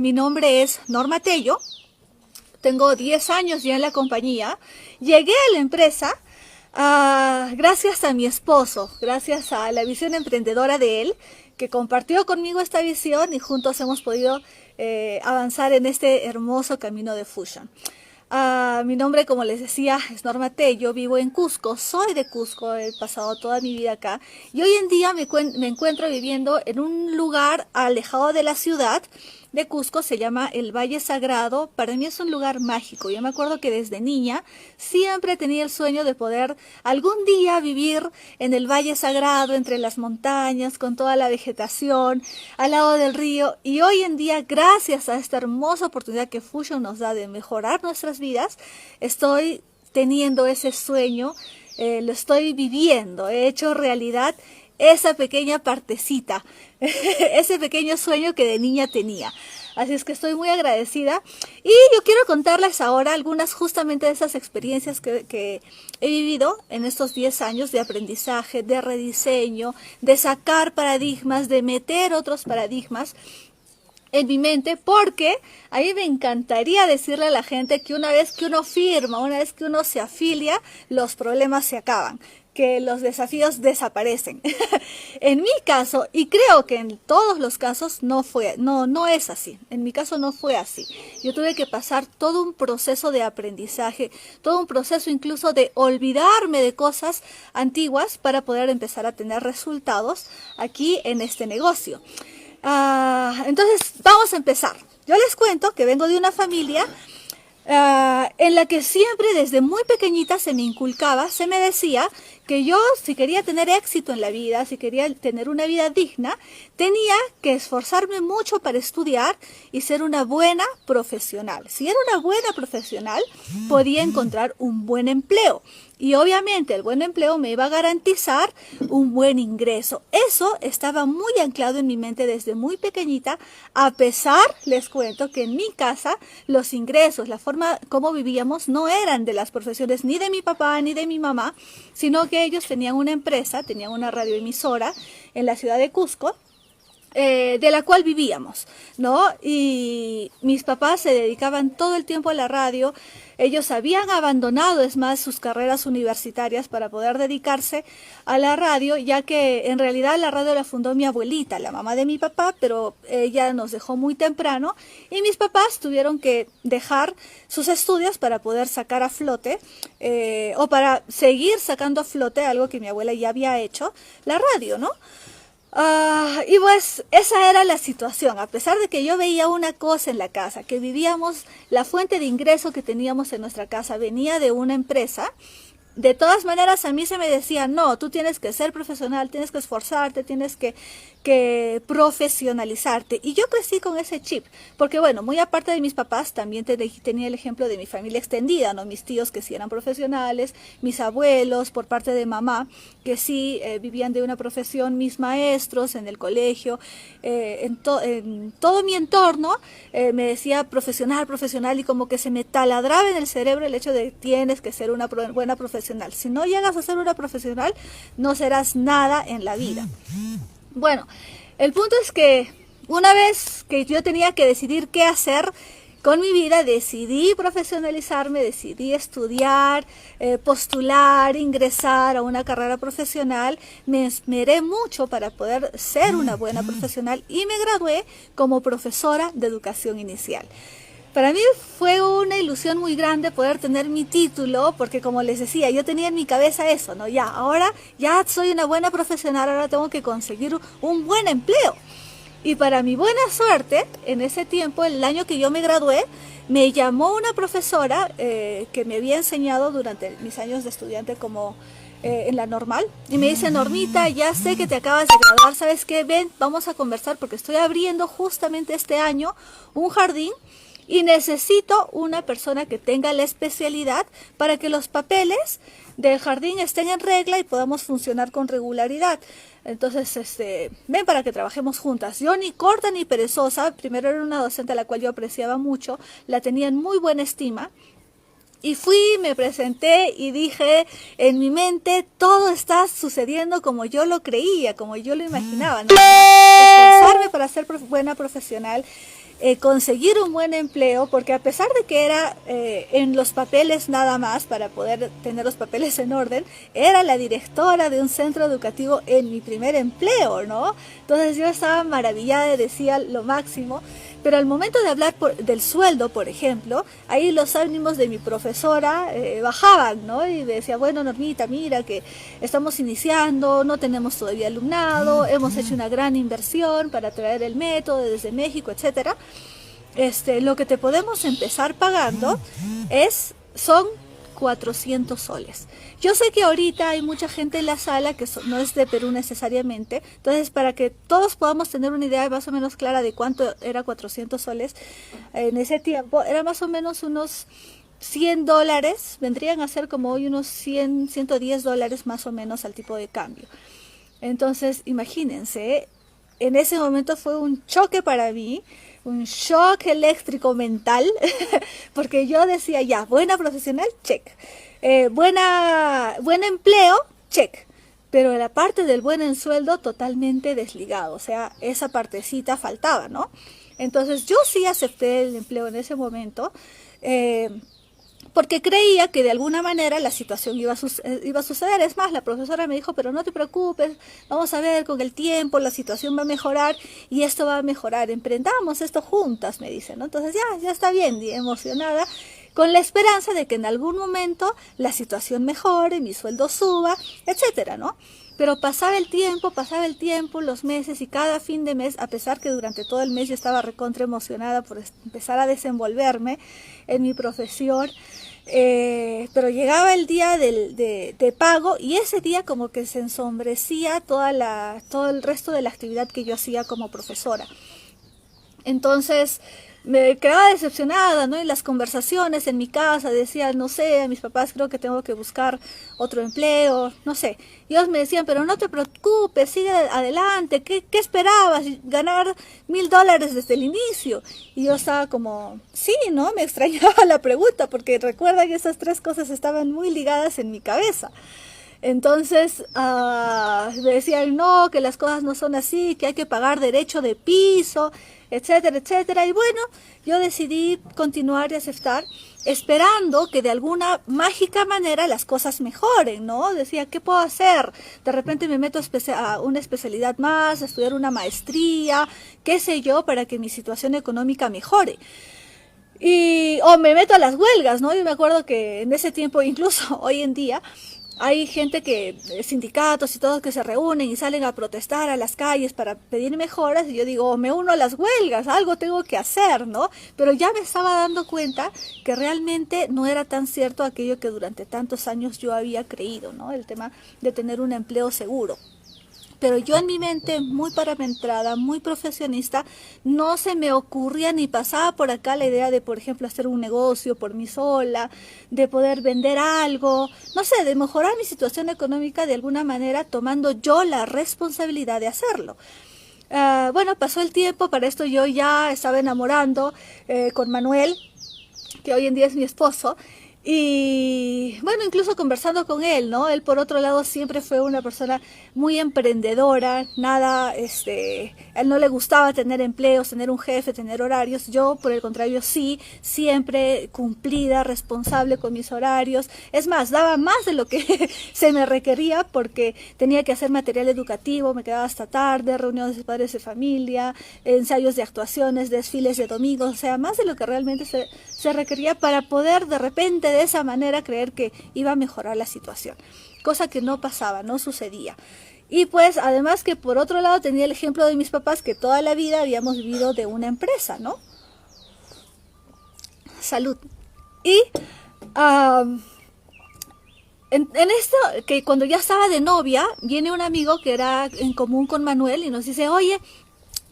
mi nombre es Norma Tello, tengo 10 años ya en la compañía. Llegué a la empresa gracias a mi esposo, gracias a la visión emprendedora de él, que compartió conmigo esta visión y juntos hemos podido avanzar en este hermoso camino de Fusion. Mi nombre, como les decía, es Norma Tello, vivo en Cusco, soy de Cusco, he pasado toda mi vida acá y hoy en día me encuentro viviendo en un lugar alejado de la ciudad de Cusco, se llama el Valle Sagrado. Para mí es un lugar mágico. Yo me acuerdo que desde niña siempre tenía el sueño de poder algún día vivir en el Valle Sagrado, entre las montañas, con toda la vegetación, al lado del río. Y hoy en día, gracias a esta hermosa oportunidad que Fusion nos da de mejorar nuestras vidas, estoy teniendo ese sueño, lo estoy viviendo, he hecho realidad esa pequeña partecita, ese pequeño sueño que de niña tenía. Así es que estoy muy agradecida y yo quiero contarles ahora algunas justamente de esas experiencias que he vivido en estos 10 años de aprendizaje, de rediseño, de sacar paradigmas, de meter otros paradigmas en mi mente, porque a mí me encantaría decirle a la gente que una vez que uno firma, una vez que uno se afilia, los problemas se acaban, que los desafíos desaparecen. En mi caso, y creo que en todos los casos no es así. En mi caso no fue así. Yo tuve que pasar todo un proceso de aprendizaje, todo un proceso incluso de olvidarme de cosas antiguas para poder empezar a tener resultados aquí en este negocio. Entonces, vamos a empezar. Yo les cuento que vengo de una familia en la que siempre desde muy pequeñita se me inculcaba, se me decía que yo, si quería tener éxito en la vida, si quería tener una vida digna, tenía que esforzarme mucho para estudiar y ser una buena profesional. Si era una buena profesional, podía encontrar un buen empleo. Y obviamente el buen empleo me iba a garantizar un buen ingreso. Eso estaba muy anclado en mi mente desde muy pequeñita, a pesar, les cuento, que en mi casa los ingresos, la forma como vivíamos, no eran de las profesiones ni de mi papá ni de mi mamá, sino que ellos tenían una empresa, tenían una radioemisora en la ciudad de Cusco, de la cual vivíamos, ¿no? Y mis papás se dedicaban todo el tiempo a la radio. Ellos habían abandonado, es más, sus carreras universitarias para poder dedicarse a la radio, ya que en realidad la radio la fundó mi abuelita, la mamá de mi papá, pero ella nos dejó muy temprano y mis papás tuvieron que dejar sus estudios para poder sacar a flote o para seguir sacando a flote algo que mi abuela ya había hecho, la radio, ¿no? Y pues esa era la situación, a pesar de que yo veía una cosa en la casa, que vivíamos, la fuente de ingreso que teníamos en nuestra casa venía de una empresa. De todas maneras a mí se me decía, no, tú tienes que ser profesional, tienes que esforzarte, tienes que profesionalizarte. Y yo crecí con ese chip, porque bueno, muy aparte de mis papás, también tenía el ejemplo de mi familia extendida, ¿no? Mis tíos que sí eran profesionales, mis abuelos por parte de mamá, que sí vivían de una profesión, mis maestros en el colegio, en todo mi entorno me decía profesional, profesional, y como que se me taladraba en el cerebro el hecho de tienes que ser una buena profesional. Si no llegas a ser una profesional, no serás nada en la vida. Bueno, el punto es que una vez que yo tenía que decidir qué hacer con mi vida, decidí profesionalizarme, decidí estudiar, postular, ingresar a una carrera profesional. Me esmeré mucho para poder ser una buena profesional y me gradué como profesora de educación inicial. Para mí fue una ilusión muy grande poder tener mi título, porque como les decía, yo tenía en mi cabeza eso, ¿no? Ya, ahora ya soy una buena profesional, ahora tengo que conseguir un buen empleo. Y para mi buena suerte, en ese tiempo, el año que yo me gradué, me llamó una profesora que me había enseñado durante mis años de estudiante como en la normal, y me dice, Normita, ya sé que te acabas de graduar, ¿sabes qué? Ven, vamos a conversar porque estoy abriendo justamente este año un jardín y necesito una persona que tenga la especialidad para que los papeles del jardín estén en regla y podamos funcionar con regularidad. Entonces, ven para que trabajemos juntas. Yo ni corta ni perezosa, primero era una docente a la cual yo apreciaba mucho, la tenía en muy buena estima. Y fui, me presenté y dije, en mi mente todo está sucediendo como yo lo creía, como yo lo imaginaba, ¿no? Esforzarme para ser buena profesional. conseguir un buen empleo, porque a pesar de que era en los papeles nada más, para poder tener los papeles en orden, era la directora de un centro educativo en mi primer empleo, ¿no? Entonces yo estaba maravillada y decía lo máximo. Pero al momento de hablar del sueldo, por ejemplo, ahí los ánimos de mi profesora bajaban, ¿no? Y decía, bueno, Normita, mira que estamos iniciando, no tenemos todavía alumnado, hemos hecho una gran inversión para traer el método desde México, etcétera. Lo que te podemos empezar pagando son 400 soles. Yo sé que ahorita hay mucha gente en la sala que no es de Perú necesariamente, entonces para que todos podamos tener una idea más o menos clara de cuánto era 400 soles en ese tiempo, era más o menos unos $100, vendrían a ser como hoy unos 100, $110 más o menos al tipo de cambio. Entonces, imagínense, en ese momento fue un choque para mí, un shock eléctrico mental, porque yo decía, ya, buena profesional, check. Buen empleo, check. Pero la parte del buen sueldo totalmente desligado, o sea, esa partecita faltaba, ¿no? Entonces yo sí acepté el empleo en ese momento, porque creía que de alguna manera la situación iba a suceder. Es más, la profesora me dijo, pero no te preocupes, vamos a ver, con el tiempo la situación va a mejorar y esto va a mejorar, emprendamos esto juntas, me dice, ¿no? Entonces ya está bien, emocionada, con la esperanza de que en algún momento la situación mejore, mi sueldo suba, etcétera, ¿no? Pero pasaba el tiempo, los meses, y cada fin de mes, a pesar que durante todo el mes yo estaba recontra emocionada por empezar a desenvolverme en mi profesión, pero llegaba el día de pago, y ese día como que se ensombrecía todo el resto de la actividad que yo hacía como profesora. Entonces me quedaba decepcionada, ¿no? Y las conversaciones en mi casa decía, no sé, a mis papás creo que tengo que buscar otro empleo, no sé. Y ellos me decían, pero no te preocupes, sigue adelante, ¿qué esperabas? ¿Ganar $1000 desde el inicio? Y yo estaba como, sí, ¿no? Me extrañaba la pregunta, porque recuerda que esas tres cosas estaban muy ligadas en mi cabeza. Entonces me decían, no, que las cosas no son así, que hay que pagar derecho de piso, etcétera, etcétera. Y bueno, yo decidí continuar y aceptar, esperando que de alguna mágica manera las cosas mejoren, ¿no? Decía, ¿qué puedo hacer? De repente me meto a una especialidad más, a estudiar una maestría, qué sé yo, para que mi situación económica mejore. O me meto a las huelgas, ¿no? Yo me acuerdo que en ese tiempo, incluso hoy en día, hay gente sindicatos y todos que se reúnen y salen a protestar a las calles para pedir mejoras, y yo digo, me uno a las huelgas, algo tengo que hacer, ¿no? Pero ya me estaba dando cuenta que realmente no era tan cierto aquello que durante tantos años yo había creído, ¿no? El tema de tener un empleo seguro. Pero yo en mi mente, muy parametrada, muy profesionista, no se me ocurría ni pasaba por acá la idea de, por ejemplo, hacer un negocio por mí sola, de poder vender algo, no sé, de mejorar mi situación económica de alguna manera, tomando yo la responsabilidad de hacerlo. Bueno, pasó el tiempo, para esto yo ya estaba enamorando con Manuel, que hoy en día es mi esposo. Y bueno, incluso conversando con él, ¿no? Él por otro lado siempre fue una persona muy emprendedora, nada, él no le gustaba tener empleos, tener un jefe, tener horarios. Yo, por el contrario, sí, siempre cumplida, responsable con mis horarios. Es más, daba más de lo que se me requería, porque tenía que hacer material educativo, me quedaba hasta tarde, reuniones de padres de familia, ensayos de actuaciones, desfiles de domingos, o sea, más de lo que realmente se requería para poder de repente de esa manera creer que iba a mejorar la situación, cosa que no pasaba, no sucedía. Y pues además que por otro lado tenía el ejemplo de mis papás, que toda la vida habíamos vivido de una empresa, ¿no? Salud. Y en esto, que cuando ya estaba de novia, viene un amigo que era en común con Manuel y nos dice, oye,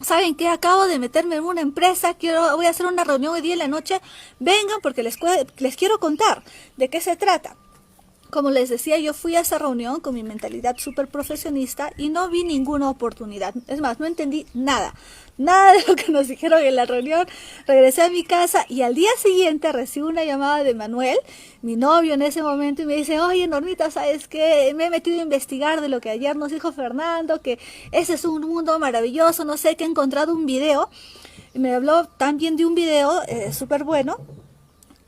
¿saben qué? Acabo de meterme en una empresa, voy a hacer una reunión hoy día en la noche, vengan porque les quiero contar de qué se trata. Como les decía, yo fui a esa reunión con mi mentalidad súper profesionista y no vi ninguna oportunidad. Es más, no entendí nada de lo que nos dijeron en la reunión. Regresé a mi casa y al día siguiente recibo una llamada de Manuel, mi novio en ese momento, y me dice, oye, Normita, ¿sabes qué? Me he metido a investigar de lo que ayer nos dijo Fernando, que ese es un mundo maravilloso, no sé, que he encontrado un video me habló también de un video súper bueno.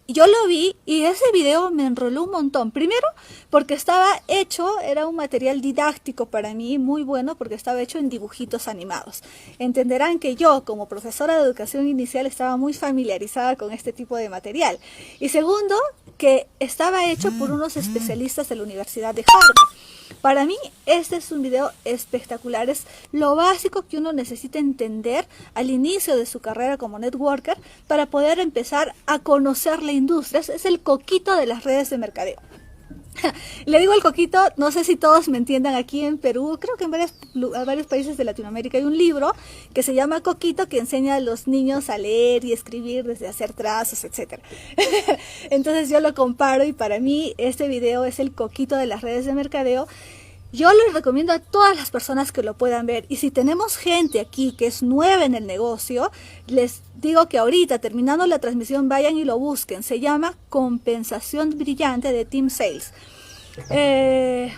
Yo lo vi y ese video me enroló un montón. Primero, porque estaba hecho, era un material didáctico para mí muy bueno porque estaba hecho en dibujitos animados. Entenderán que yo, como profesora de educación inicial, estaba muy familiarizada con este tipo de material. Y segundo, que estaba hecho por unos especialistas de la Universidad de Harvard. Para mí, este es un video espectacular. Es lo básico que uno necesita entender al inicio de su carrera como networker para poder empezar a conocer la industria. Es el coquito de las redes de mercadeo. Le digo el coquito, no sé si todos me entiendan. Aquí en Perú, creo que en varios países de Latinoamérica hay un libro que se llama Coquito, que enseña a los niños a leer y escribir, desde hacer trazos, etcétera. Entonces yo lo comparo y para mí este video es el coquito de las redes de mercadeo. Yo les recomiendo a todas las personas que lo puedan ver, y si tenemos gente aquí que es nueva en el negocio, les digo que ahorita, terminando la transmisión, vayan y lo busquen. Se llama Compensación Brillante de Team Sales.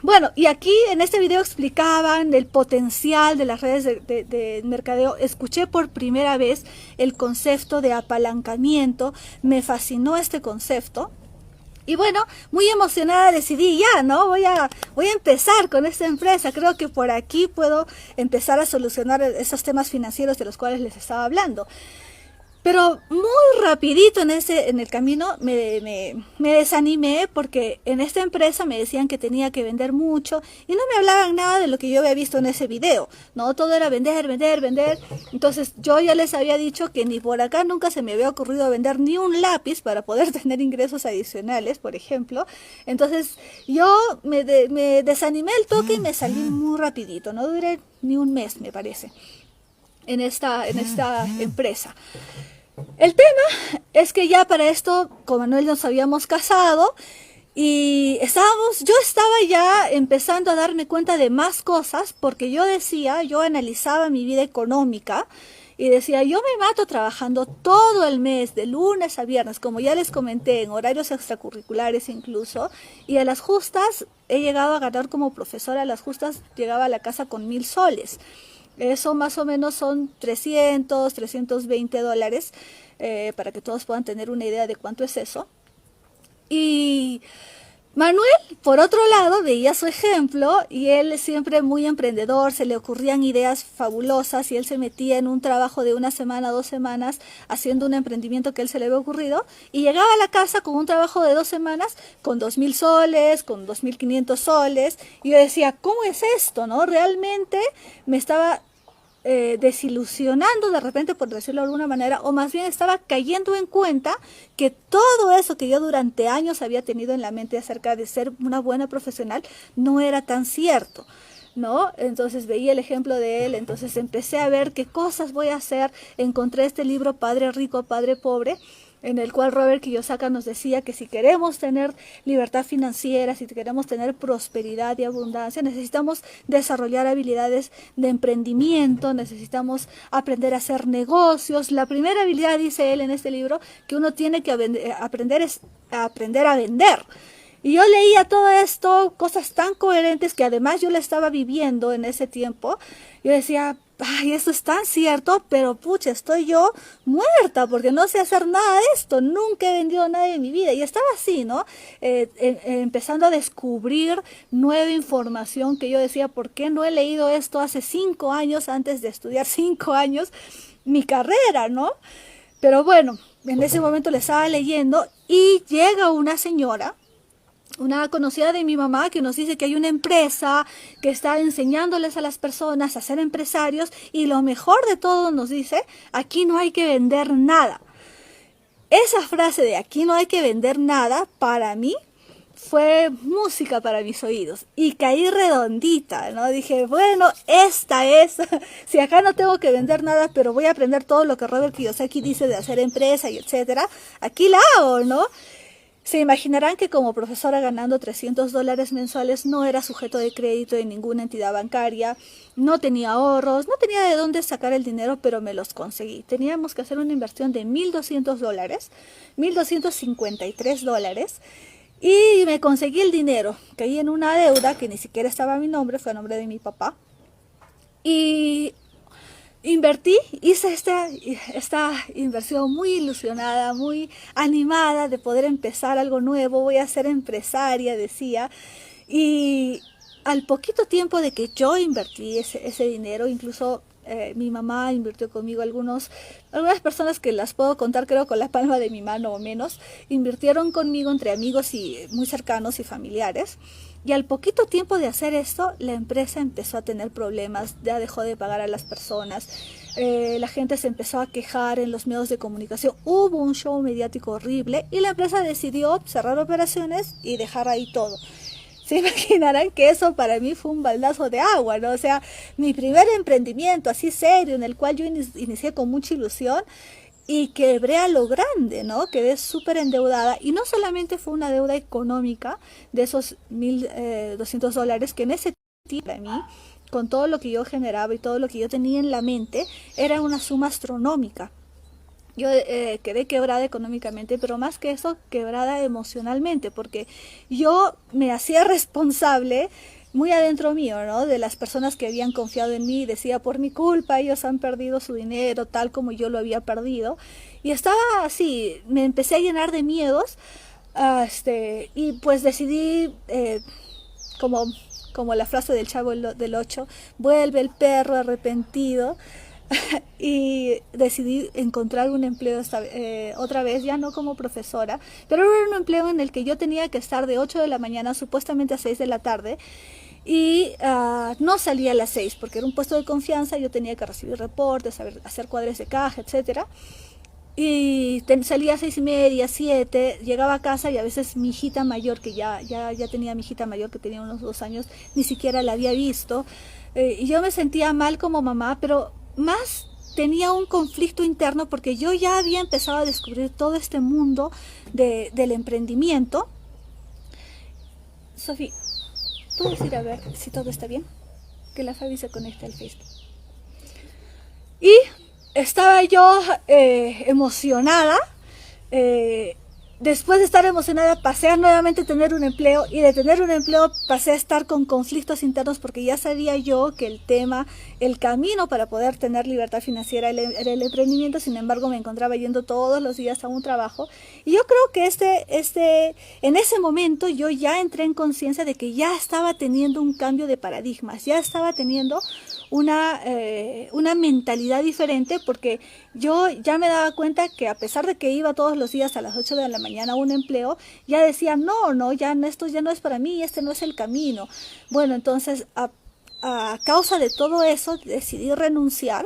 Bueno, y aquí en este video explicaban el potencial de las redes de mercadeo. Escuché por primera vez el concepto de apalancamiento, me fascinó este concepto. Y bueno, muy emocionada decidí ya, ¿no? Voy a empezar con esta empresa. Creo que por aquí puedo empezar a solucionar esos temas financieros de los cuales les estaba hablando. Pero muy rapidito en el camino me desanimé, porque en esta empresa me decían que tenía que vender mucho y no me hablaban nada de lo que yo había visto en ese video, ¿no? Todo era vender, vender, vender. Entonces yo ya les había dicho que ni por acá nunca se me había ocurrido vender ni un lápiz para poder tener ingresos adicionales, por ejemplo. Entonces yo me desanimé el toque y me salí muy rapidito. No duré ni un mes, me parece, en esta empresa. El tema es que ya para esto, con Manuel nos habíamos casado y yo estaba ya empezando a darme cuenta de más cosas, porque yo analizaba mi vida económica y decía, yo me mato trabajando todo el mes, de lunes a viernes, como ya les comenté, en horarios extracurriculares incluso, y a las justas he llegado a ganar como profesora, a las justas llegaba a la casa con 1,000 soles. Eso más o menos son 320 dólares, para que todos puedan tener una idea de cuánto es eso. Y Manuel, por otro lado, veía su ejemplo y él siempre muy emprendedor, se le ocurrían ideas fabulosas y él se metía en un trabajo de 1 semana, 2 semanas, haciendo un emprendimiento que él se le había ocurrido, y llegaba a la casa con un trabajo de 2 semanas, con 2,000 soles, con 2,500 soles, y yo decía, ¿cómo es esto, no? Realmente me estaba desilusionando de repente, por decirlo de alguna manera, o más bien estaba cayendo en cuenta que todo eso que yo durante años había tenido en la mente acerca de ser una buena profesional no era tan cierto, ¿no? Entonces veía el ejemplo de él, entonces empecé a ver qué cosas voy a hacer. Encontré este libro Padre Rico, Padre Pobre, en el cual Robert Kiyosaki nos decía que si queremos tener libertad financiera, si queremos tener prosperidad y abundancia, necesitamos desarrollar habilidades de emprendimiento, necesitamos aprender a hacer negocios. La primera habilidad, dice él en este libro, que uno tiene que aprender es a aprender a vender. Y yo leía todo esto, cosas tan coherentes que además yo la estaba viviendo en ese tiempo. Yo decía, ay, esto es tan cierto, pero pucha, estoy yo muerta porque no sé hacer nada de esto, nunca he vendido nada en mi vida. Y estaba así, ¿no? Empezando a descubrir nueva información que yo decía, ¿por qué no he leído esto hace 5 años, antes de estudiar 5 años mi carrera, ¿no? Pero bueno, en ese momento le estaba leyendo y llega una señora, una conocida de mi mamá, que nos dice que hay una empresa que está enseñándoles a las personas a ser empresarios, y lo mejor de todo, nos dice, aquí no hay que vender nada. Esa frase de aquí no hay que vender nada, para mí fue música para mis oídos y caí redondita, ¿no? Dije, bueno, esta es, si acá no tengo que vender nada, pero voy a aprender todo lo que Robert Kiyosaki dice de hacer empresa y etcétera, aquí la hago, ¿no? Se imaginarán que como profesora ganando $300 mensuales no era sujeto de crédito de ninguna entidad bancaria, no tenía ahorros, no tenía de dónde sacar el dinero, pero me los conseguí. Teníamos que hacer una inversión de $1,200, $1,253, y me conseguí el dinero. Caí en una deuda que ni siquiera estaba a mi nombre, fue a nombre de mi papá. Y Invertí, hice esta inversión muy ilusionada, muy animada de poder empezar algo nuevo, voy a ser empresaria, decía, y al poquito tiempo de que yo invertí ese dinero, incluso mi mamá invirtió conmigo, algunas personas que las puedo contar creo con la palma de mi mano o menos, invirtieron conmigo entre amigos y muy cercanos y familiares. Y al poquito tiempo de hacer esto, la empresa empezó a tener problemas, ya dejó de pagar a las personas, la gente se empezó a quejar en los medios de comunicación, hubo un show mediático horrible y la empresa decidió cerrar operaciones y dejar ahí todo. Se imaginarán que eso para mí fue un baldazo de agua, ¿no? O sea, mi primer emprendimiento así serio, en el cual yo inicié con mucha ilusión y quebré a lo grande, ¿no? Quedé súper endeudada y no solamente fue una deuda económica de esos $1,200 que en ese tiempo para mí, con todo lo que yo generaba y todo lo que yo tenía en la mente, era una suma astronómica. Yo quedé quebrada económicamente, pero más que eso, quebrada emocionalmente, porque yo me hacía responsable muy adentro mío, ¿no? De las personas que habían confiado en mí, decía, por mi culpa ellos han perdido su dinero, tal como yo lo había perdido. Y estaba así, me empecé a llenar de miedos, y pues decidí, como la frase del Chavo del Ocho, vuelve el perro arrepentido. Y decidí encontrar un empleo otra vez, ya no como profesora, pero era un empleo en el que yo tenía que estar de 8 de la mañana supuestamente a 6 de la tarde y no salía a las 6 porque era un puesto de confianza, yo tenía que recibir reportes, hacer cuadres de caja, etcétera. Y salía a 6:30, 7, llegaba a casa y a veces mi hijita mayor, que ya tenía mi hijita mayor que tenía unos 2 años, ni siquiera la había visto. Y yo me sentía mal como mamá, pero más tenía un conflicto interno porque yo ya había empezado a descubrir todo este mundo del emprendimiento. Sofía, ¿puedes ir a ver si todo está bien? Que la Fabi se conecte al Facebook. Y estaba yo emocionada. Después de estar emocionada pasé a nuevamente tener un empleo y de tener un empleo pasé a estar con conflictos internos porque ya sabía yo que el camino para poder tener libertad financiera era el emprendimiento. Sin embargo, me encontraba yendo todos los días a un trabajo y yo creo que en ese momento yo ya entré en conciencia de que ya estaba teniendo un cambio de paradigmas, ya estaba teniendo una mentalidad diferente, porque yo ya me daba cuenta que a pesar de que iba todos los días a las 8 de la mañana a un empleo, ya decía, no, esto ya no es para mí, este no es el camino. Bueno, entonces a causa de todo eso decidí renunciar.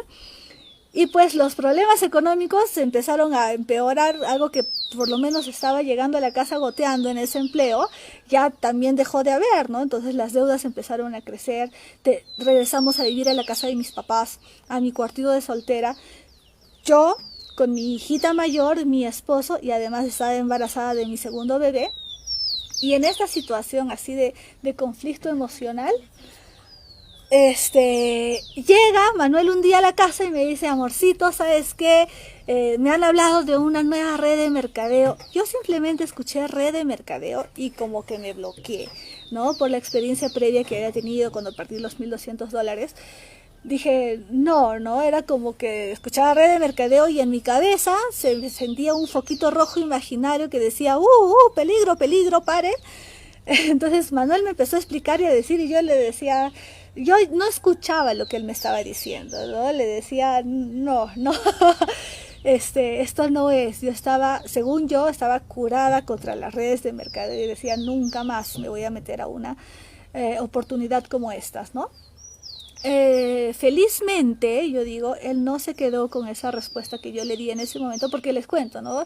Y pues los problemas económicos empezaron a empeorar, algo que por lo menos estaba llegando a la casa goteando en ese empleo, ya también dejó de haber, ¿no? Entonces las deudas empezaron a crecer, regresamos a vivir a la casa de mis papás, a mi cuartito de soltera, yo con mi hijita mayor, mi esposo, y además estaba embarazada de mi segundo bebé, y en esta situación así de conflicto emocional, llega Manuel un día a la casa y me dice, amorcito, ¿sabes qué? Me han hablado de una nueva red de mercadeo. Yo simplemente escuché red de mercadeo y como que me bloqueé, ¿no? Por la experiencia previa que había tenido cuando perdí los $1,200. Dije, no, era como que escuchaba red de mercadeo y en mi cabeza se sentía un foquito rojo imaginario que decía, peligro, peligro, pare. Entonces Manuel me empezó a explicar y a decir, y yo le decía, yo no escuchaba lo que él me estaba diciendo, ¿no? Le decía, no, esto no es. Según yo, estaba curada contra las redes de mercadeo y decía, nunca más me voy a meter a una oportunidad como estas, ¿no? Felizmente, yo digo, él no se quedó con esa respuesta que yo le di en ese momento, porque les cuento, ¿no?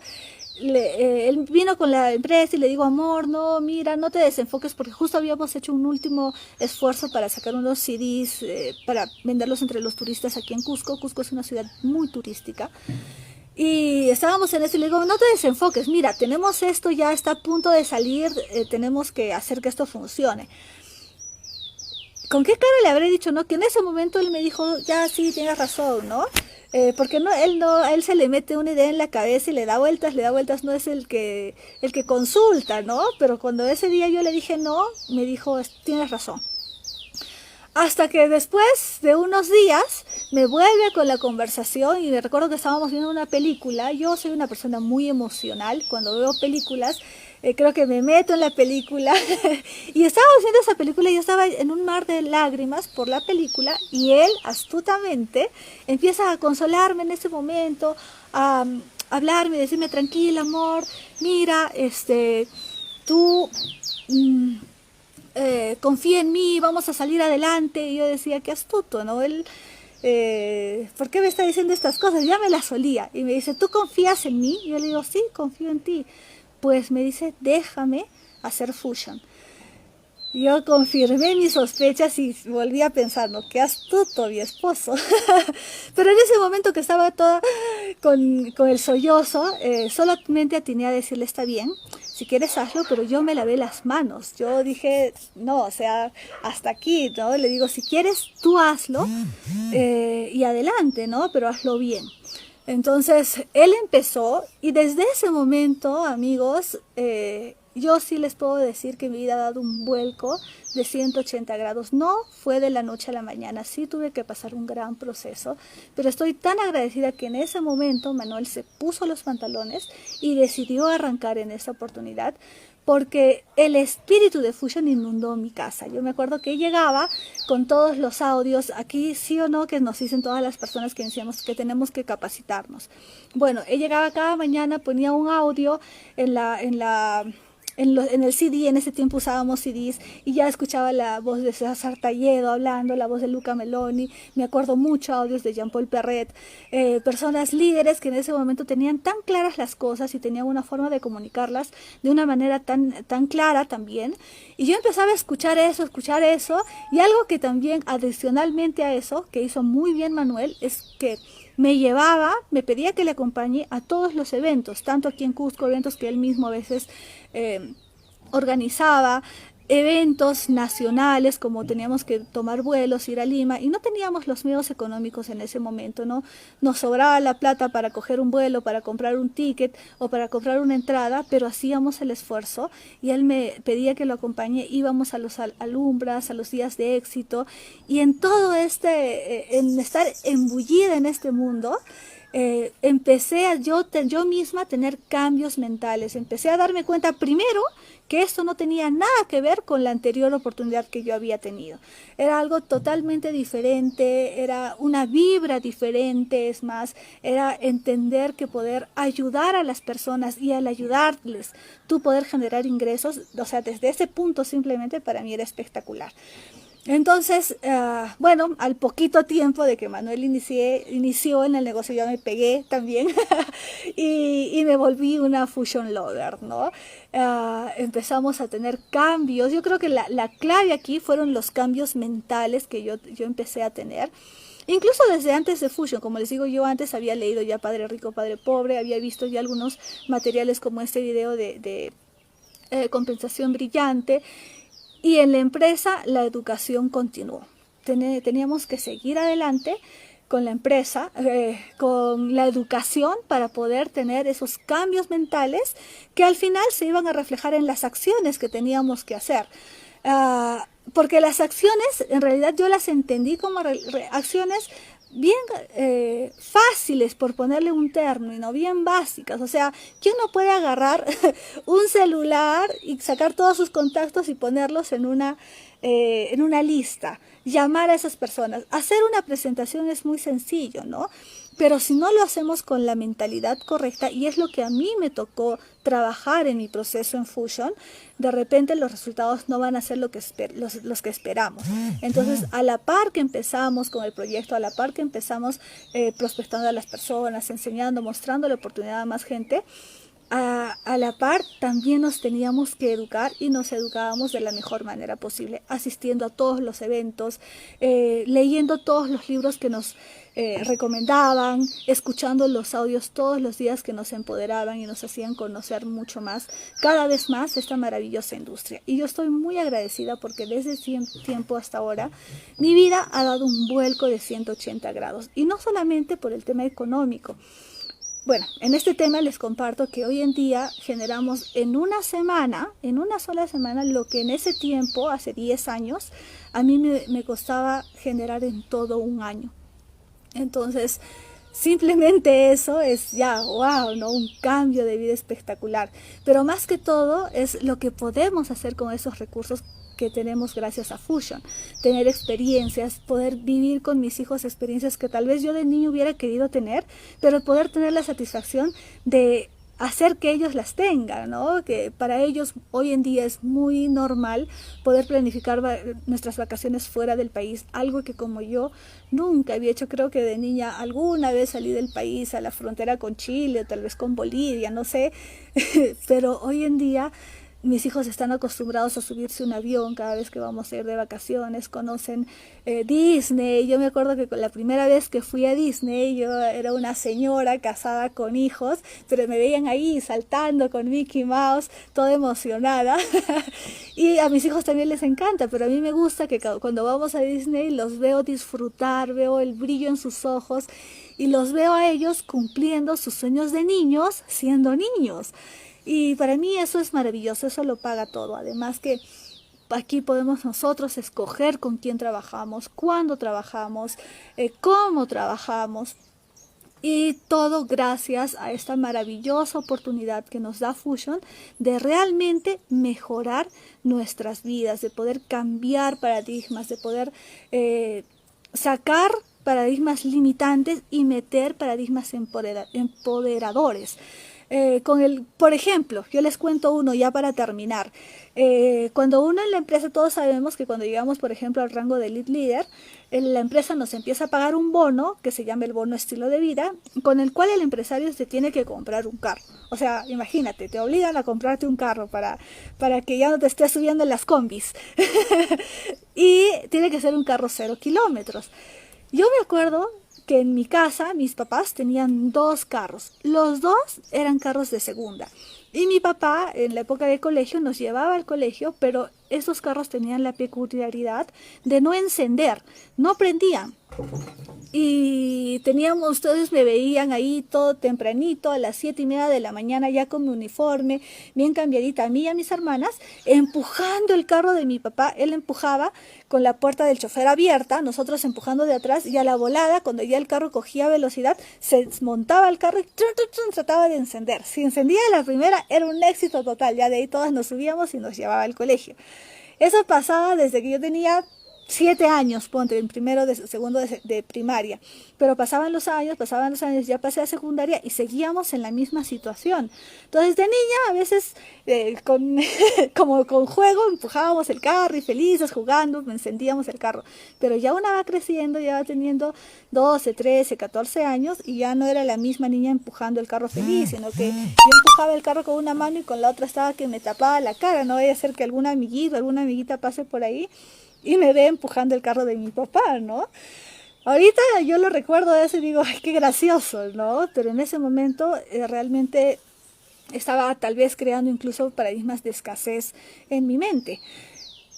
Él vino con la empresa y le digo, amor, no, mira, no te desenfoques, porque justo habíamos hecho un último esfuerzo para sacar unos CDs para venderlos entre los turistas aquí en Cusco. Cusco es una ciudad muy turística. Y estábamos en eso y le digo, no te desenfoques, mira, tenemos esto, ya está a punto de salir, tenemos que hacer que esto funcione. ¿Con qué cara le habré dicho, no? Que en ese momento él me dijo, ya sí, tienes razón, ¿no? Porque a él se le mete una idea en la cabeza y le da vueltas, no es el que consulta, ¿no? Pero cuando ese día yo le dije no, me dijo, tienes razón. Hasta que después de unos días me vuelve con la conversación y me recuerdo que estábamos viendo una película. Yo soy una persona muy emocional. Cuando veo películas, creo que me meto en la película. Y estábamos viendo esa película y yo estaba en un mar de lágrimas por la película y él astutamente empieza a consolarme en ese momento, a hablarme, decirme tranquila amor, mira, tú... confía en mí, vamos a salir adelante. Y yo decía, qué astuto, ¿no? Él, ¿por qué me está diciendo estas cosas? Ya me las olía. Y me dice, ¿tú confías en mí? Y yo le digo, sí, confío en ti. Pues me dice, déjame hacer fusion. Yo confirmé mis sospechas y volví a pensar, ¿no? Qué astuto mi esposo. Pero en ese momento que estaba toda con el sollozo, solamente atiné a decirle, está bien, si quieres hazlo, pero yo me lavé las manos. Yo dije, no, o sea, hasta aquí, ¿no? Le digo, si quieres, tú hazlo y adelante, ¿no? Pero hazlo bien. Entonces, él empezó y desde ese momento, amigos, yo sí les puedo decir que mi vida ha dado un vuelco de 180 grados. No fue de la noche a la mañana, sí tuve que pasar un gran proceso, pero estoy tan agradecida que en ese momento Manuel se puso los pantalones y decidió arrancar en esa oportunidad, porque el espíritu de Fusion inundó mi casa. Yo me acuerdo que llegaba con todos los audios, aquí sí o no, que nos dicen todas las personas que decíamos que tenemos que capacitarnos. Bueno, él llegaba cada mañana, ponía un audio en el CD. En ese tiempo usábamos CDs y ya escuchaba la voz de César Talledo hablando, la voz de Luca Meloni. Me acuerdo mucho audios de Jean-Paul Perret, personas líderes que en ese momento tenían tan claras las cosas y tenían una forma de comunicarlas de una manera tan clara también. Y yo empezaba a escuchar eso, y algo que también adicionalmente a eso, que hizo muy bien Manuel, es que me pedía que le acompañe a todos los eventos, tanto aquí en Cusco, eventos que él mismo a veces organizaba, eventos nacionales, como teníamos que tomar vuelos, ir a Lima, y no teníamos los medios económicos en ese momento, ¿no? Nos sobraba la plata para coger un vuelo, para comprar un ticket o para comprar una entrada, pero hacíamos el esfuerzo y él me pedía que lo acompañe. Íbamos a los alumbras, a los días de éxito, y en todo en estar embullida en este mundo, empecé yo misma a tener cambios mentales. Empecé a darme cuenta primero que esto no tenía nada que ver con la anterior oportunidad que yo había tenido. Era algo totalmente diferente, era una vibra diferente, es más, era entender que poder ayudar a las personas y al ayudarles, tú poder generar ingresos, o sea, desde ese punto simplemente para mí era espectacular. Entonces, bueno, al poquito tiempo de que Manuel inició en el negocio, yo me pegué también y me volví una Fusion Lover, ¿no? Empezamos a tener cambios. Yo creo que la clave aquí fueron los cambios mentales que yo empecé a tener. Incluso desde antes de Fusion, como les digo, yo antes había leído ya Padre Rico, Padre Pobre, había visto ya algunos materiales como este video de compensación brillante. Y en la empresa la educación continuó. Teníamos que seguir adelante con la empresa, con la educación para poder tener esos cambios mentales que al final se iban a reflejar en las acciones que teníamos que hacer. Porque las acciones, en realidad yo las entendí como acciones bien fáciles, por ponerle un término, bien básicas. O sea, ¿quién no puede agarrar un celular y sacar todos sus contactos y ponerlos en una lista? Llamar a esas personas. Hacer una presentación es muy sencillo, ¿no? Pero si no lo hacemos con la mentalidad correcta, y es lo que a mí me tocó trabajar en mi proceso en Fusion, de repente los resultados no van a ser los que esperamos. Entonces, a la par que empezamos con el proyecto, a la par que empezamos prospectando a las personas, enseñando, mostrando la oportunidad a más gente, a la par también nos teníamos que educar, y nos educábamos de la mejor manera posible, asistiendo a todos los eventos, leyendo todos los libros que nos recomendaban, escuchando los audios todos los días que nos empoderaban y nos hacían conocer mucho más, cada vez más, esta maravillosa industria. Y yo estoy muy agradecida porque desde ese tiempo hasta ahora mi vida ha dado un vuelco de 180 grados, y no solamente por el tema económico. Bueno, en este tema les comparto que hoy en día generamos en una sola semana, lo que en ese tiempo, hace 10 años, a mí me costaba generar en todo un año. Entonces, simplemente eso es ya, wow, ¿no? Un cambio de vida espectacular. Pero más que todo es lo que podemos hacer con esos recursos que tenemos gracias a Fusion. Tener experiencias, poder vivir con mis hijos experiencias que tal vez yo de niño hubiera querido tener, pero poder tener la satisfacción de hacer que ellos las tengan, ¿no? Que para ellos hoy en día es muy normal poder planificar nuestras vacaciones fuera del país, algo que como yo nunca había hecho. Creo que de niña alguna vez salí del país a la frontera con Chile o tal vez con Bolivia, no sé, pero hoy en día mis hijos están acostumbrados a subirse a un avión cada vez que vamos a ir de vacaciones, conocen Disney. Yo me acuerdo que la primera vez que fui a Disney, yo era una señora casada con hijos, pero me veían ahí saltando con Mickey Mouse, toda emocionada. Y a mis hijos también les encanta, pero a mí me gusta que cuando vamos a Disney los veo disfrutar, veo el brillo en sus ojos y los veo a ellos cumpliendo sus sueños de niños siendo niños. Y para mí eso es maravilloso, eso lo paga todo. Además que aquí podemos nosotros escoger con quién trabajamos, cuándo trabajamos, cómo trabajamos. Y todo gracias a esta maravillosa oportunidad que nos da Fusion de realmente mejorar nuestras vidas, de poder cambiar paradigmas, de poder sacar paradigmas limitantes y meter paradigmas empoderadores. Por ejemplo, yo les cuento uno ya para terminar. Cuando uno en la empresa, todos sabemos que cuando llegamos, por ejemplo, al rango de lead leader, la empresa nos empieza a pagar un bono que se llama el bono estilo de vida, con el cual el empresario se tiene que comprar un carro. O sea, imagínate, te obligan a comprarte un carro para que ya no te estés subiendo en las combis. Y tiene que ser un carro 0 kilómetros. Yo me acuerdo que en mi casa mis papás tenían 2 carros. Los 2 eran carros de segunda. Y mi papá en la época de colegio nos llevaba al colegio, pero esos carros tenían la peculiaridad de no encender, no prendían. Y ustedes me veían ahí todo tempranito, a las 7:30 de la mañana, ya con mi uniforme, bien cambiadita, a mí y a mis hermanas, empujando el carro de mi papá. Él empujaba con la puerta del chofer abierta, nosotros empujando de atrás, y a la volada, cuando ya el carro cogía velocidad, se desmontaba el carro y trataba de encender. Si encendía la primera, era un éxito total, ya de ahí todas nos subíamos y nos llevaba al colegio. Eso pasaba desde que yo tenía 7 años, ponte, en primero, segundo de primaria. Pero pasaban los años, ya pasé a secundaria y seguíamos en la misma situación. Entonces, de niña, a veces, como con juego, empujábamos el carro y felices, jugando, encendíamos el carro. Pero ya una va creciendo, ya va teniendo 12, 13, 14 años y ya no era la misma niña empujando el carro feliz, sino que yo empujaba el carro con una mano y con la otra estaba que me tapaba la cara. No vaya a ser que algún amiguito, alguna amiguita pase por ahí y me ve empujando el carro de mi papá, ¿no? Ahorita yo lo recuerdo de eso y digo, ay, qué gracioso, ¿no? Pero en ese momento realmente estaba tal vez creando incluso paradigmas de escasez en mi mente.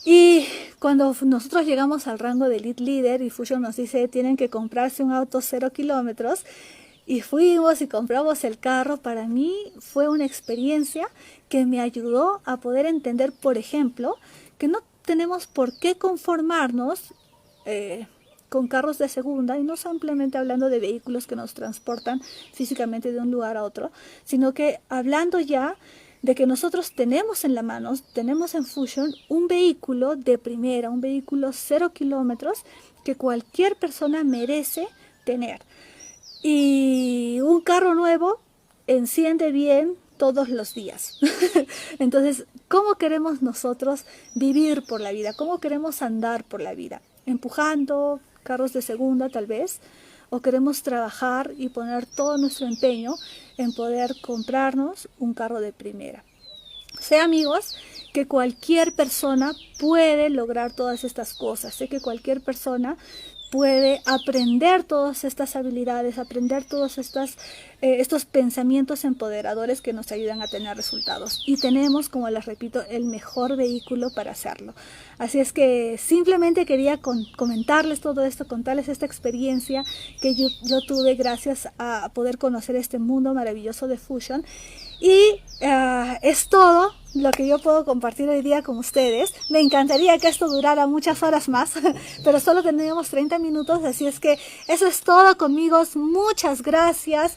Y cuando nosotros llegamos al rango de lead leader y Fusion nos dice, tienen que comprarse un auto 0 kilómetros, y fuimos y compramos el carro, para mí fue una experiencia que me ayudó a poder entender, por ejemplo, que no tenemos por qué conformarnos con carros de segunda, y no simplemente hablando de vehículos que nos transportan físicamente de un lugar a otro, sino que hablando ya de que nosotros tenemos en la mano, tenemos en Fusion un vehículo de primera, un vehículo 0 kilómetros que cualquier persona merece tener. Y un carro nuevo enciende bien todos los días. Entonces, ¿cómo queremos nosotros vivir por la vida? ¿Cómo queremos andar por la vida? ¿Empujando carros de segunda tal vez? ¿O queremos trabajar y poner todo nuestro empeño en poder comprarnos un carro de primera? Sé, amigos, que cualquier persona puede lograr todas estas cosas. Sé que cualquier persona puede aprender todas estas habilidades, aprender todas estas estos pensamientos empoderadores que nos ayudan a tener resultados. Y tenemos, como les repito, el mejor vehículo para hacerlo. Así es que simplemente quería comentarles todo esto, contarles esta experiencia que yo tuve gracias a poder conocer este mundo maravilloso de Fusion. Y es todo lo que yo puedo compartir hoy día con ustedes. Me encantaría que esto durara muchas horas más, pero solo tenemos 30 minutos, así es que eso es todo conmigo. Muchas gracias.